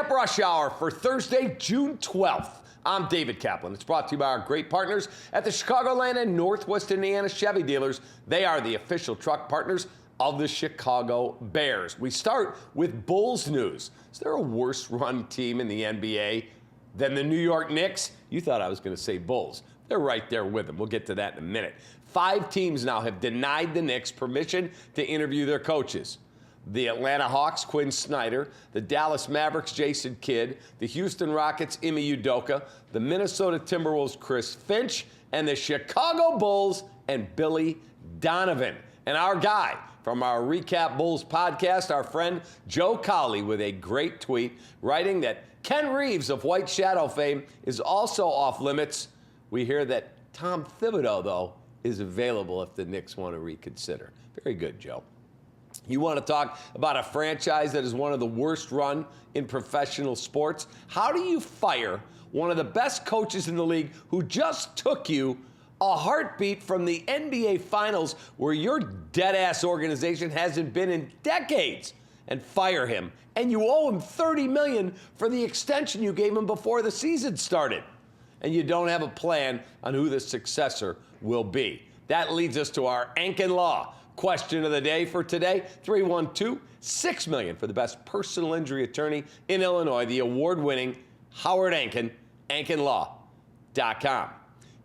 REKAP Rush Hour for Thursday, June 12th. I'm David Kaplan. It's brought to you by our great partners at the Chicagoland and Northwest Indiana Chevy dealers. They are the official truck partners of the Chicago Bears. We start with Bulls news. Is there a worse run team in the NBA than the New York Knicks? You thought I was going to say Bulls. They're right there with them. We'll get to that in a minute. 5 teams now have denied the Knicks permission to interview their coaches. The Atlanta Hawks, Quinn Snyder, the Dallas Mavericks, Jason Kidd, the Houston Rockets, Ime Udoka, the Minnesota Timberwolves, Chris Finch, and the Chicago Bulls and Billy Donovan. And our guy from our REKAP Bulls podcast, our friend Joe Cowley, with a great tweet writing that Ken Reeves of White Shadow fame is also off limits. We hear that Tom Thibodeau, though, is available if the Knicks want to reconsider. Very good, Joe. You want to talk about a franchise that is one of the worst run in professional sports? How do you fire one of the best coaches in the league who just took you a heartbeat from the NBA Finals where your dead-ass organization hasn't been in decades, and fire him? And you owe him $30 million for the extension you gave him before the season started. And you don't have a plan on who the successor will be. That leads us to our Anken Law question of the day for today. 312-6 million for the best personal injury attorney in Illinois, the award-winning Howard Anken, AnkenLaw.com.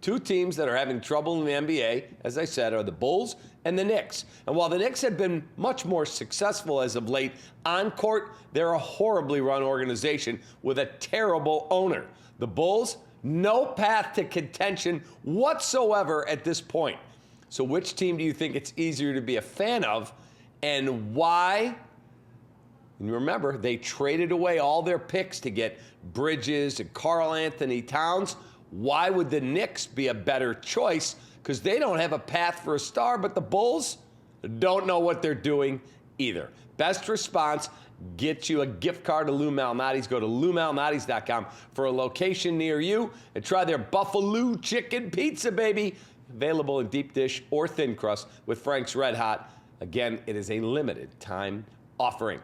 2 teams that are having trouble in the NBA, as I said, are the Bulls and the Knicks. And while the Knicks have been much more successful as of late on court, they're a horribly run organization with a terrible owner. The Bulls, no path to contention whatsoever at this point. So which team do you think it's easier to be a fan of, and why? And remember, they traded away all their picks to get Bridges and Karl Anthony Towns. Why would the Knicks be a better choice? Because they don't have a path for a star, but the Bulls don't know what they're doing either. Best response, get you a gift card to Lou Malnati's. Go to LouMalnatis.com for a location near you and try their Buffalo Chicken Pizza, baby. Available in deep dish or thin crust with Frank's Red Hot. Again, it is a limited time offering.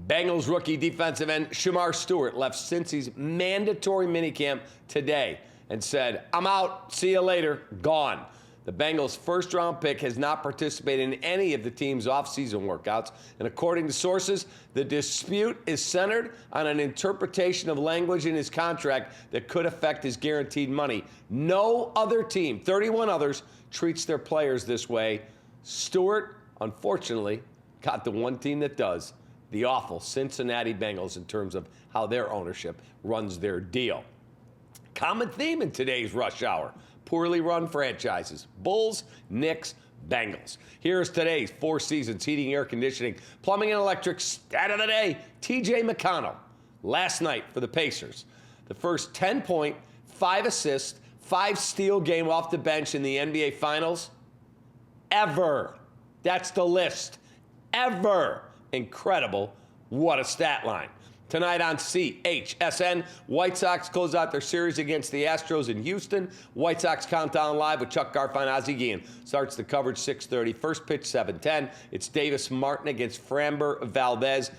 Bengals rookie defensive end Shamar Stewart left Cincy's mandatory minicamp today and said, "I'm out, see you later, gone." The Bengals' first-round pick has not participated in any of the team's off-season workouts, and according to sources, the dispute is centered on an interpretation of language in his contract that could affect his guaranteed money. No other team, 31 others, treats their players this way. Stewart, unfortunately, got the one team that does, the awful Cincinnati Bengals, in terms of how their ownership runs their deal. Common theme in today's Rush Hour: poorly run franchises. Bulls, Knicks, Bengals. Here's today's Four Seasons Heating, Air Conditioning, Plumbing, and Electric stat of the day. TJ McConnell, last night for the Pacers. The first 10-point, 5-assist, 5-steal game off the bench in the NBA Finals ever. That's the list. Ever. Incredible. What a stat line. Tonight on CHSN, White Sox close out their series against the Astros in Houston. White Sox Countdown Live with Chuck Garfien, Ozzie Guillen. Starts the coverage 6:30. First pitch 7:10. It's Davis Martin against Framber Valdez.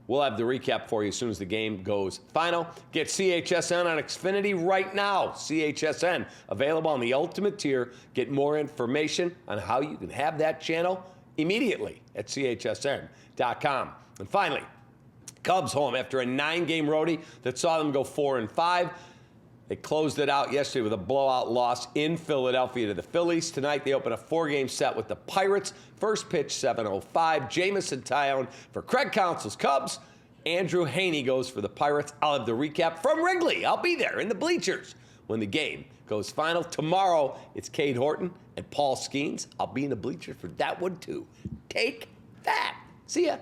We'll have the recap for you as soon as the game goes final. Get CHSN on Xfinity right now. CHSN, available on the Ultimate tier. Get more information on how you can have that channel immediately at CHSN.com. And finally, Cubs home after a 9-game roadie that saw them go 4-5. They closed it out yesterday with a blowout loss in Philadelphia to the Phillies. Tonight they open a 4-game set with the Pirates. First pitch 7:05. Jamison Tyone for Craig Counsell's Cubs. Andrew Haney goes for the Pirates. I'll have the recap from Wrigley. I'll be there in the bleachers when the game goes final. Tomorrow it's Cade Horton and Paul Skeens. I'll be in the bleachers for that one too. Take that. See ya.